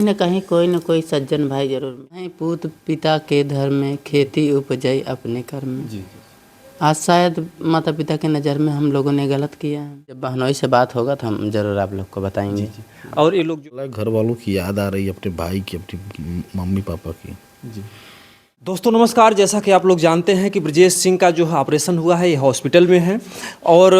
न कहीं कोई न कोई सज्जन भाई जरूर नहीं। पूत पिता के धर्म में खेती उपजई अपने कर्म में। जी। आज शायद माता पिता के नज़र में हम लोगों ने गलत किया है। जब बहनोई से बात होगा तो हम जरूर आप लोग को बताएंगे। जी। और ये लोग जो घर वालों की याद आ रही है, अपने भाई की, अपनी मम्मी पापा की। जी। दोस्तों नमस्कार। जैसा कि आप लोग जानते हैं कि ब्रजेश सिंह का जो है ऑपरेशन हुआ है, ये हॉस्पिटल में है और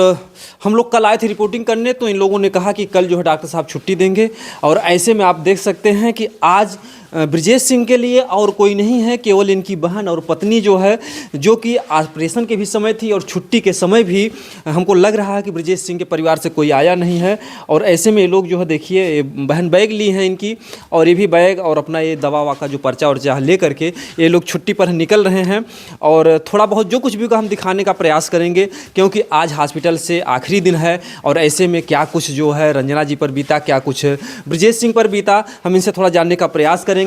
हम लोग कल आए थे रिपोर्टिंग करने, तो इन लोगों ने कहा कि कल जो है डॉक्टर साहब छुट्टी देंगे। और ऐसे में आप देख सकते हैं कि आज ब्रजेश सिंह के लिए और कोई नहीं है, केवल इनकी बहन और पत्नी जो है, जो कि ऑपरेशन के भी समय थी और छुट्टी के समय भी हमको लग रहा है कि ब्रजेश सिंह के परिवार से कोई आया नहीं है। और ऐसे में ये लोग जो है देखिए, बहन बैग ली हैं इनकी, और ये भी बैग और अपना ये दवा वा का जो पर्चा वर्चा ले करके ये लोग छुट्टी पर निकल रहे हैं। और थोड़ा बहुत जो कुछ भी होगा हम दिखाने का प्रयास करेंगे, क्योंकि आज हॉस्पिटल से आखिरी दिन है। और ऐसे में क्या कुछ जो है रंजना जी पर बीता, क्या कुछ ब्रजेश सिंह पर बीता, हम इनसे थोड़ा जानने का प्रयास करेंगे।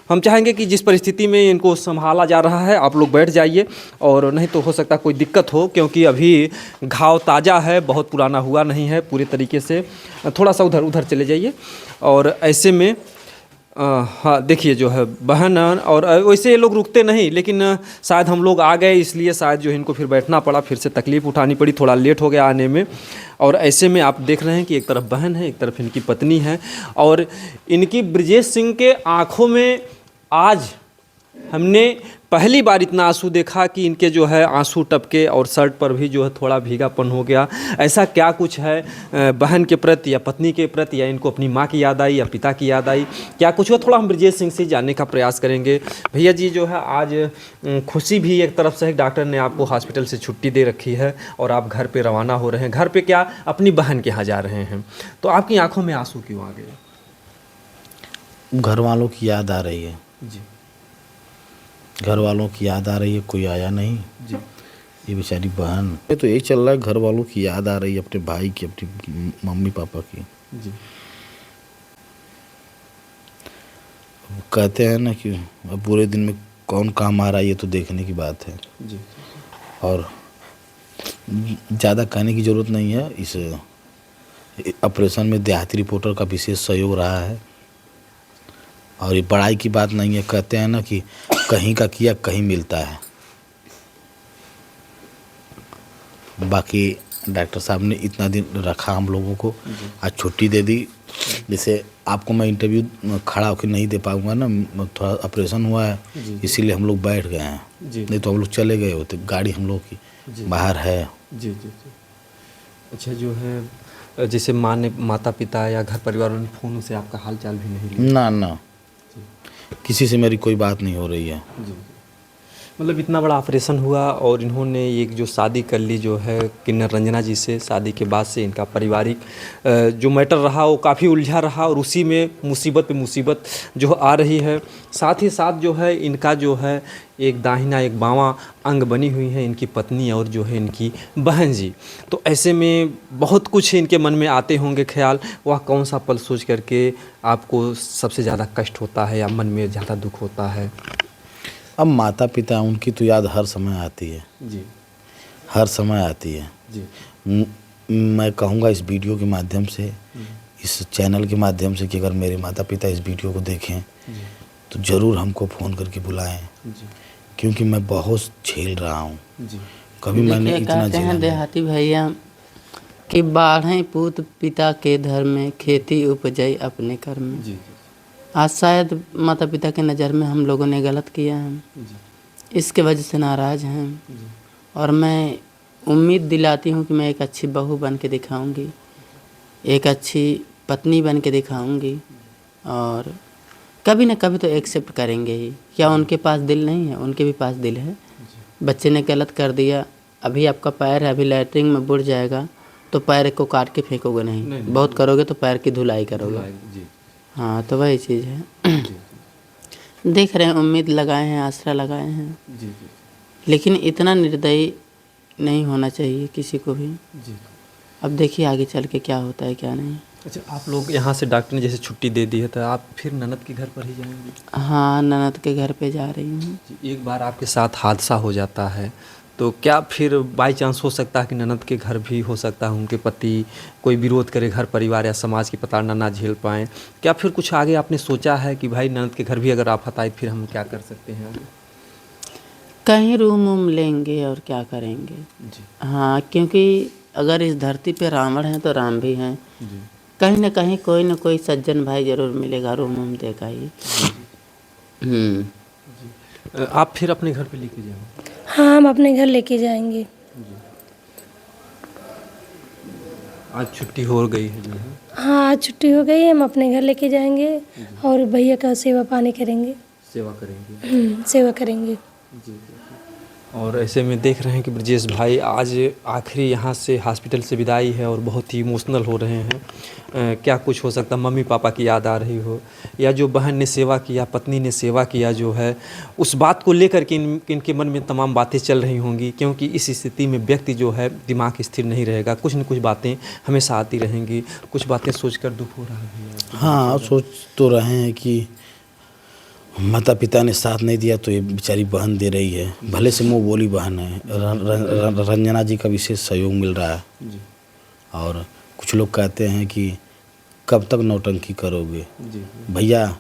हम चाहेंगे कि जिस परिस्थिति में इनको संभाला जा रहा है, आप लोग बैठ जाइए, और नहीं तो हो सकता कोई दिक्कत हो, क्योंकि अभी घाव ताज़ा है, बहुत पुराना हुआ नहीं है पूरे तरीके से। थोड़ा सा उधर चले जाइए। और ऐसे में हाँ देखिए जो है बहन, और वैसे ये लोग रुकते नहीं, लेकिन शायद हम लोग आ गए इसलिए शायद जो है इनको फिर बैठना पड़ा, फिर से तकलीफ़ उठानी पड़ी, थोड़ा लेट हो गया आने में। और ऐसे में आप देख रहे हैं कि एक तरफ बहन है, एक तरफ इनकी पत्नी है, और इनकी ब्रजेश सिंह के आँखों में आज हमने पहली बार इतना आंसू देखा कि इनके जो है आंसू टपके, और शर्ट पर भी जो है थोड़ा भीगापन हो गया। ऐसा क्या कुछ है बहन के प्रति या पत्नी के प्रति, या इनको अपनी माँ की याद आई या पिता की याद आई, क्या कुछ हो, थोड़ा हम ब्रजेश सिंह से जानने का प्रयास करेंगे। भैया जी जो है आज खुशी भी एक तरफ से है, डॉक्टर ने आपको हॉस्पिटल से छुट्टी दे रखी है और आप घर पर रवाना हो रहे हैं। घर पर क्या, अपनी बहन के यहाँ जा रहे हैं, तो आपकी आँखों में आंसू क्यों आ गए? घर वालों की याद आ रही है जी। घर वालों की याद आ रही है, कोई आया नहीं जी। ये बेचारी बहन। ये तो यही चल रहा है, घर वालों की याद आ रही है, अपने भाई की, अपनी मम्मी पापा की। जी। कहते हैं ना कि अब पूरे दिन में कौन काम आ रहा है, ये तो देखने की बात है। जी। और ज़्यादा कहने की ज़रूरत नहीं है, इस ऑपरेशन में देहाती रिपोर्टर का विशेष सहयोग रहा है। और ये बड़ाई की बात नहीं है, कहते हैं ना कि कहीं का किया कहीं मिलता है। बाकी डॉक्टर साहब ने इतना दिन रखा हम लोगों को, आज छुट्टी दे दी। जैसे आपको मैं इंटरव्यू खड़ा होकर नहीं दे पाऊँगा ना, थोड़ा ऑपरेशन हुआ है इसीलिए हम लोग बैठ गए हैं, नहीं तो हम लोग चले गए होते। गाड़ी हम लोग की बाहर है। जी। अच्छा, जो है जैसे माता पिता या घर परिवार ने फ़ोन से आपका हाल चाल भी नहीं लिया? ना किसी से मेरी कोई बात नहीं हो रही है। जी। मतलब इतना बड़ा ऑपरेशन हुआ और इन्होंने एक जो शादी कर ली जो है किन्नर रंजना जी से, शादी के बाद से इनका पारिवारिक जो मैटर रहा वो काफ़ी उलझा रहा, और उसी में मुसीबत पे मुसीबत जो आ रही है। साथ ही साथ जो है इनका जो है एक दाहिना एक बावां अंग बनी हुई है इनकी पत्नी और जो है इनकी बहन जी। तो ऐसे में बहुत कुछ इनके मन में आते होंगे ख्याल। वह कौन सा पल सोच करके आपको सबसे ज़्यादा कष्ट होता है या मन में ज़्यादा दुख होता है? अब माता पिता उनकी तो याद हर समय आती है जी। हर समय आती है जी। मैं कहूँगा इस वीडियो के माध्यम से, इस चैनल के माध्यम से, कि अगर मेरे माता पिता इस वीडियो को देखें तो ज़रूर हमको फ़ोन करके बुलाएं, क्योंकि मैं बहुत झेल रहा हूँ। कभी मैंने इतना कहते हैं देहाती भैया कि बाढ़ें पूत पिता के धर्म में, खेती उपजई अपने कर्म में। जी। आज शायद माता पिता के नज़र में हम लोगों ने गलत किया है, इसके वजह से नाराज़ हैं। और मैं उम्मीद दिलाती हूँ कि मैं एक अच्छी बहू बन के दिखाऊँगी, एक अच्छी पत्नी बन के दिखाऊँगी, और कभी न कभी तो एक्सेप्ट करेंगे ही। क्या उनके पास दिल नहीं है? उनके भी पास दिल है। बच्चे ने गलत कर दिया, अभी आपका पैर है, अभी लैट्रिन में बुड़ जाएगा तो पैर को काट के फेंकोगे नहीं, बहुत करोगे तो पैर की धुलाई करोगे। हाँ, तो वही चीज़ है। देख रहे हैं, उम्मीद लगाए हैं, आसरा लगाए हैं, लेकिन इतना निर्दयी नहीं होना चाहिए किसी को भी। अब देखिए आगे चल के क्या होता है क्या नहीं। अच्छा, आप लोग यहाँ से डॉक्टर ने जैसे छुट्टी दे दी है तो आप फिर ननद के घर पर ही जाएंगे? हाँ, ननद के घर पे जा रही हूँ। एक बार आपके साथ हादसा हो जाता है तो क्या फिर बाई चांस हो सकता है कि ननद के घर भी हो सकता है उनके पति कोई विरोध करे, घर परिवार या समाज की प्रताड़ना ना झेल पाएँ? क्या फिर कुछ आगे आपने सोचा है कि भाई ननद के घर भी अगर आफत आए फिर हम क्या कर सकते हैं आगे? कहीं रूम वूम लेंगे और क्या करेंगे। जी हाँ, क्योंकि अगर इस धरती पे रावण हैं तो राम भी हैं। जी कहीं ना कहीं कोई ना कोई सज्जन भाई जरूर मिलेगा, रूम वूम देगा ही। आप फिर अपने घर पे लेके जाओ। हाँ, हम अपने घर लेके जाएंगे। आज छुट्टी हो गई है जो है। हाँ, आज छुट्टी हो गई, हम अपने घर लेके जाएंगे और भैया का सेवा पानी करेंगे। सेवा करेंगे। सेवा करेंगे। जी। और ऐसे में देख रहे हैं कि ब्रजेश भाई आज आखिरी यहाँ से हॉस्पिटल से विदाई है और बहुत ही इमोशनल हो रहे हैं। क्या कुछ हो सकता है, मम्मी पापा की याद आ रही हो या जो बहन ने सेवा किया, पत्नी ने सेवा किया जो है, उस बात को लेकर के इनके मन में तमाम बातें चल रही होंगी, क्योंकि इस स्थिति में व्यक्ति जो है दिमाग स्थिर नहीं रहेगा, कुछ न कुछ बातें हमेशा आती रहेंगी। कुछ बातें सोचकर दुख हो रहा है। हाँ, सोच तो रहे हैं कि माता पिता ने साथ नहीं दिया तो ये बेचारी बहन दे रही है, भले से मुँह बोली बहन है। रंजना जी का विशेष सहयोग मिल रहा है। जी और कुछ लोग कहते हैं कि कब तक नौटंकी करोगे। जी भैया,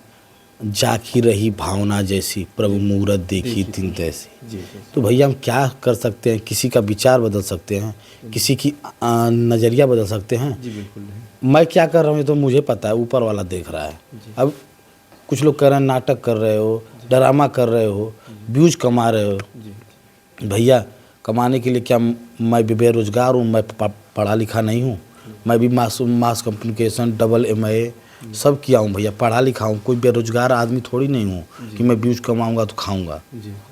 जाकी रही भावना जैसी, प्रभु मूरत देखी तिन तैसी। जी तो भैया हम क्या कर सकते हैं? किसी का विचार बदल सकते हैं, किसी की नज़रिया बदल सकते हैं। जी बिल्कुल नहीं। मैं क्या कर रहा हूँ ये तो मुझे पता है, ऊपर वाला देख रहा है। अब कुछ लोग कह रहे हैं नाटक कर रहे हो, ड्रामा कर रहे हो, व्यूज कमा रहे हो। भैया, कमाने के लिए क्या मैं भी बेरोजगार हूँ? मैं पढ़ा लिखा नहीं हूँ? मैं भी मास कम्युनिकेशन MA सब किया हूँ भैया, पढ़ा लिखा हूँ। कोई बेरोजगार आदमी थोड़ी नहीं हूँ कि मैं व्यूज कमाऊँगा तो खाऊँगा।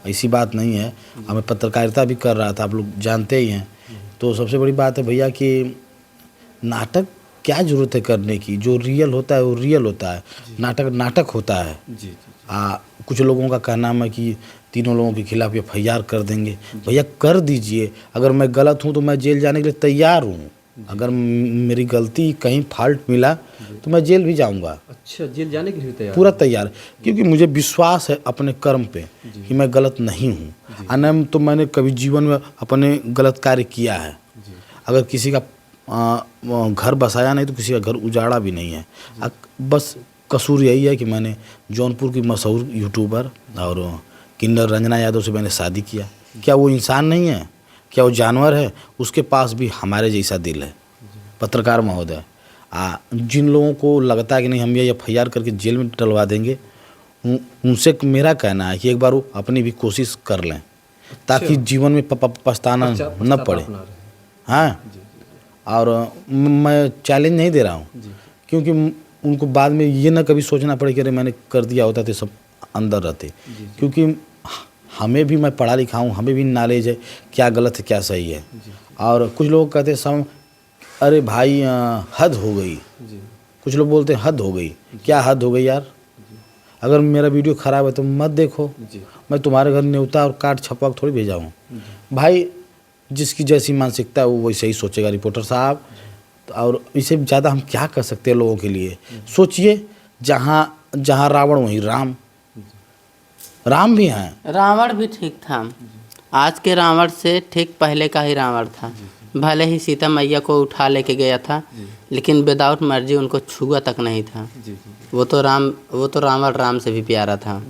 ऐसी बात नहीं है। हमें पत्रकारिता भी कर रहा था, आप लोग जानते ही हैं। तो सबसे बड़ी बात है भैया कि नाटक क्या ज़रूरत है करने की? जो रियल होता है वो रियल होता है, नाटक नाटक होता है। कुछ लोगों का कहना है कि तीनों लोगों के खिलाफ FIR कर देंगे। भैया कर दीजिए, अगर मैं गलत हूँ तो मैं जेल जाने के लिए तैयार हूँ। अगर मेरी गलती कहीं फॉल्ट मिला तो मैं जेल भी जाऊँगा। अच्छा, जेल जाने के लिए तैयार? पूरा तैयार, क्योंकि मुझे विश्वास है अपने कर्म पे कि मैं गलत नहीं हूँ। अनम तो मैंने कभी जीवन में अपने गलत कार्य किया है। अगर किसी का घर बसाया नहीं तो किसी का घर उजाड़ा भी नहीं है। बस कसूर यही है कि मैंने जौनपुर की मशहूर यूट्यूबर और किन्नर रंजना यादव से मैंने शादी किया। क्या वो इंसान नहीं है? क्या वो जानवर है? उसके पास भी हमारे जैसा दिल है। पत्रकार महोदय, जिन लोगों को लगता है कि नहीं हम ये FIR करके जेल में डलवा देंगे, उनसे मेरा कहना है कि एक बार वो अपनी भी कोशिश कर लें, ताकि जीवन में पछताना न पड़े। हाँ, और मैं चैलेंज नहीं दे रहा हूँ, क्योंकि उनको बाद में ये ना कभी सोचना पड़े कि अरे मैंने कर दिया होता तो सब अंदर रहते। क्योंकि हमें भी, मैं पढ़ा लिखा हूँ, हमें भी नॉलेज है क्या गलत है क्या सही है। और कुछ लोग कहते हैं अरे भाई हद हो गई। कुछ लोग बोलते हैं हद हो गई। क्या हद हो गई यार? अगर मेरा वीडियो ख़राब है तो मत देखो। मैं तुम्हारे घर न्योता और कार्ड छपवा थोड़ी भेजा हूँ। भाई, जिसकी जैसी मानसिकता है वो वैसे ही सोचेगा रिपोर्टर साहब। और इससे ज़्यादा हम क्या कर सकते हैं लोगों के लिए? सोचिए, जहाँ रावण वहीं राम भी हैं। रावण भी ठीक था। आज के रावण से ठीक पहले का ही रावण था। भले ही सीता मैया को उठा लेके गया था, लेकिन विदाउट मर्जी उनको छुआ तक नहीं था। वो तो रावण राम से भी प्यारा था।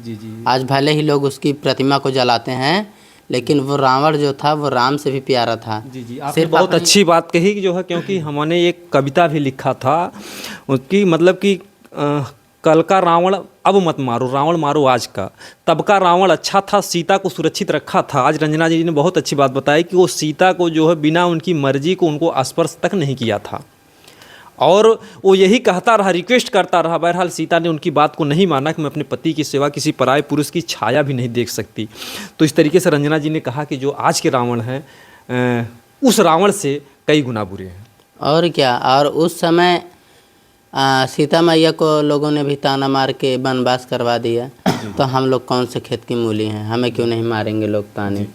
आज भले ही लोग उसकी प्रतिमा को जलाते हैं, लेकिन वो रावण जो था वो राम से भी प्यारा था। आपने बहुत अच्छी बात कही कि जो है, क्योंकि हमने एक कविता भी लिखा था उसकी, मतलब कि कल का रावण अब मत मारो, रावण मारो आज का। तब का रावण अच्छा था, सीता को सुरक्षित रखा था। आज रंजना जी ने बहुत अच्छी बात बताई कि वो सीता को जो है बिना उनकी मर्जी को उनको स्पर्श तक नहीं किया था, और वो यही कहता रहा, रिक्वेस्ट करता रहा। बहरहाल सीता ने उनकी बात को नहीं माना कि मैं अपने पति की सेवा किसी पराये पुरुष की छाया भी नहीं देख सकती। तो इस तरीके से रंजना जी ने कहा कि जो आज के रावण हैं उस रावण से कई गुना बुरे हैं। और क्या, और उस समय सीता मैया को लोगों ने भी ताना मार के वनवास करवा दिया। तो हम लोग कौन से खेत की मूली हैं, हमें क्यों नहीं मारेंगे लोग ताने?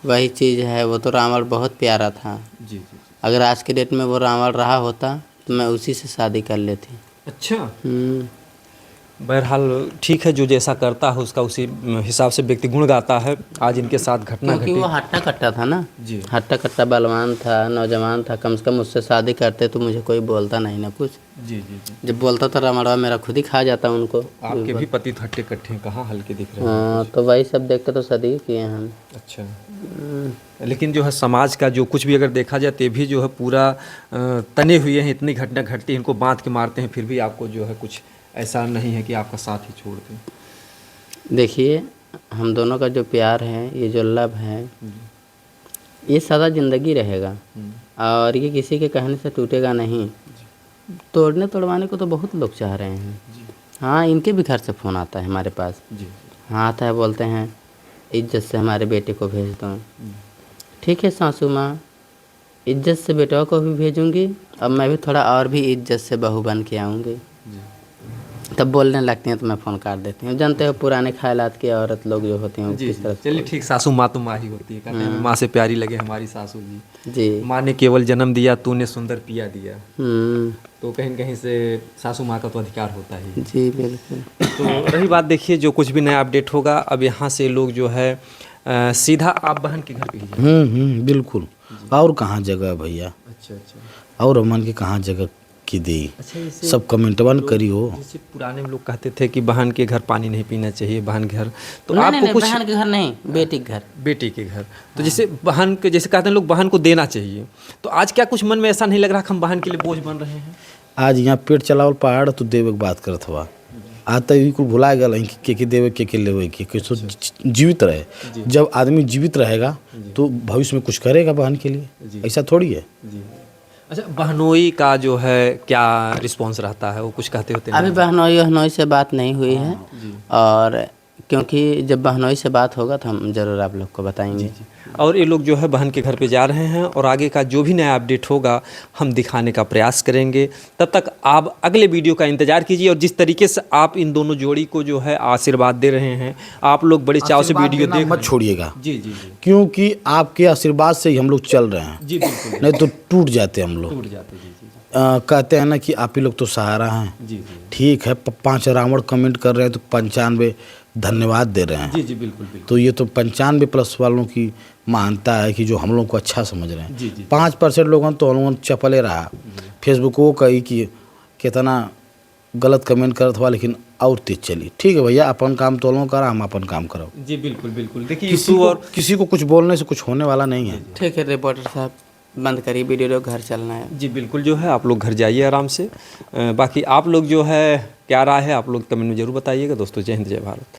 वही चीज़ है। वो तो रावण बहुत प्यारा था। अगर आज के डेट में वो रावण रहा होता तो मैं उसी से शादी कर लेती। अच्छा, बहरहाल ठीक है, जो जैसा करता है उसका उसी हिसाब से व्यक्ति गुण गाता है। आज इनके साथ घटना क्योंकि घटी। वो हट्टा कट्टा था ना जी। हट्टा कट्टा बलवान था, नौजवान था, कम से कम मुझसे शादी करते तो मुझे कोई बोलता नहीं ना कुछ। जी जी जी। जब बोलता था रमड़वा मेरा खुद ही खा जाता उनको। आपके भी पति हट्टे कट्टे हैं, कहाँ हल्के दिख रहे हैं। हाँ, तो वही सब देख के तो शादी किए हम। अच्छा, लेकिन जो है समाज का जो कुछ भी अगर देखा जाए तो भी जो है पूरा तने हुए हैं, इतनी घटना घटती है, इनको बांध के मारते हैं, फिर भी आपको जो है कुछ ऐसा नहीं है कि आपका साथ ही छोड़ दें। देखिए, हम दोनों का जो प्यार है, ये जो लव है, ये सदा ज़िंदगी रहेगा और ये किसी के कहने से टूटेगा नहीं। तोड़ने तोड़वाने को तो बहुत लोग चाह रहे हैं। हाँ, इनके भी घर से फ़ोन आता है हमारे पास। जी। हाँ, आता है, बोलते हैं इज्जत से हमारे बेटे को भेज दो। ठीक है सासू माँ, इज्जत से बेटों को भी भेजूँगी, अब मैं भी थोड़ा और भी इज्जत से बहू बन के आऊँगी। तब बोलने लगती हैं तो मैं फ़ोन काट देती हूँ। जानते हो पुराने ख्यालात की औरत लोग जो होती हैं वो किस तरह से। चलिए ठीक, सासू माँ तो माँ ही होती है, कहते हैं माँ से प्यारी लगे हमारी सासू जी। जी। माँ ने केवल जन्म दिया, तूने सुंदर पिया दिया। हम्म, तो कहीं न कहीं से सासू माँ का तो अधिकार होता ही। जी बिल्कुल। तो रही बात, देखिए जो कुछ भी नया अपडेट होगा, अब यहाँ से लोग जो है सीधा आप बहन के घर पे ही जाएंगे। बिल्कुल। और कहाँ जगह है भैया, अच्छा अच्छा। और अमन के कहाँ जगह की दी। अच्छा, इसे सब कमेंटवन करी हो। जैसे पुराने में लोग कहते थे कि बहन के घर पानी नहीं पीना चाहिए, बहन के घर, तो नहीं, आपको नहीं, कुछ बहन के घर नहीं, बेटी के घर। बेटी के घर, तो जैसे बहन के, जैसे कहते हैं लोग बहन को देना चाहिए, तो आज क्या कुछ मन में ऐसा नहीं लग रहा कि हम बहन के लिए बोझ बन रहे हैं? आज यहाँ पेट चलावल पहाड़ तो देवे के बात करत हुआ, आता ही कुल भुला गया के देवे के लेवे के सो जीवित रहे। जब आदमी जीवित रहेगा तो भविष्य में कुछ करेगा बहन के लिए, ऐसा थोड़ी है। जी। अच्छा, बहनोई का जो है क्या रिस्पॉन्स रहता है, वो कुछ कहते होते अभी बहनोई से बात नहीं हुई है, और क्योंकि जब बहनोई से बात होगा तो हम ज़रूर आप लोग को बताएंगे। और ये लोग जो है बहन के घर पे जा रहे हैं, और आगे का जो भी नया अपडेट होगा हम दिखाने का प्रयास करेंगे। तब तक आप अगले वीडियो का इंतजार कीजिए, और जिस तरीके से आप इन दोनों जोड़ी को जो है आशीर्वाद दे रहे हैं, आप लोग बड़े चाव से वीडियो देख मत छोड़िएगा। जी जी जी। क्योंकि आपके आशीर्वाद से ही हम लोग चल रहे हैं। जी बिल्कुल, नहीं तो टूट जाते हम लोग। टूट जाते। जी जी कहते हैं ना कि आप ही लोग तो सहारा हैं। जी जी ठीक है, 5 रावण कमेंट कर रहे हैं तो 95 धन्यवाद दे रहे हैं। जी जी बिल्कुल बिल्कुल। तो ये तो 95+ वालों की मानता है कि जो हम लोग को अच्छा समझ रहे हैं। जी जी। 5% लोगों तो हम लोगों चपले रहा, फेसबुक को कही कि कितना गलत कमेंट करत हुआ, लेकिन और तेज चली। ठीक है भैया, अपन काम तो लोगों करा, हम अपन काम करो। जी बिल्कुल बिल्कुल। देखिए किसी को कुछ बोलने से कुछ होने वाला नहीं है। ठीक है रिपोर्टर साहब, बंद करिए वीडियो, घर चलना है। जी बिल्कुल, जो है आप लोग घर जाइए आराम से। बाकी आप लोग जो है क्या राय है, आप लोग कमेंट में ज़रूर बताइएगा। दोस्तों, जय हिंद, जय भारत।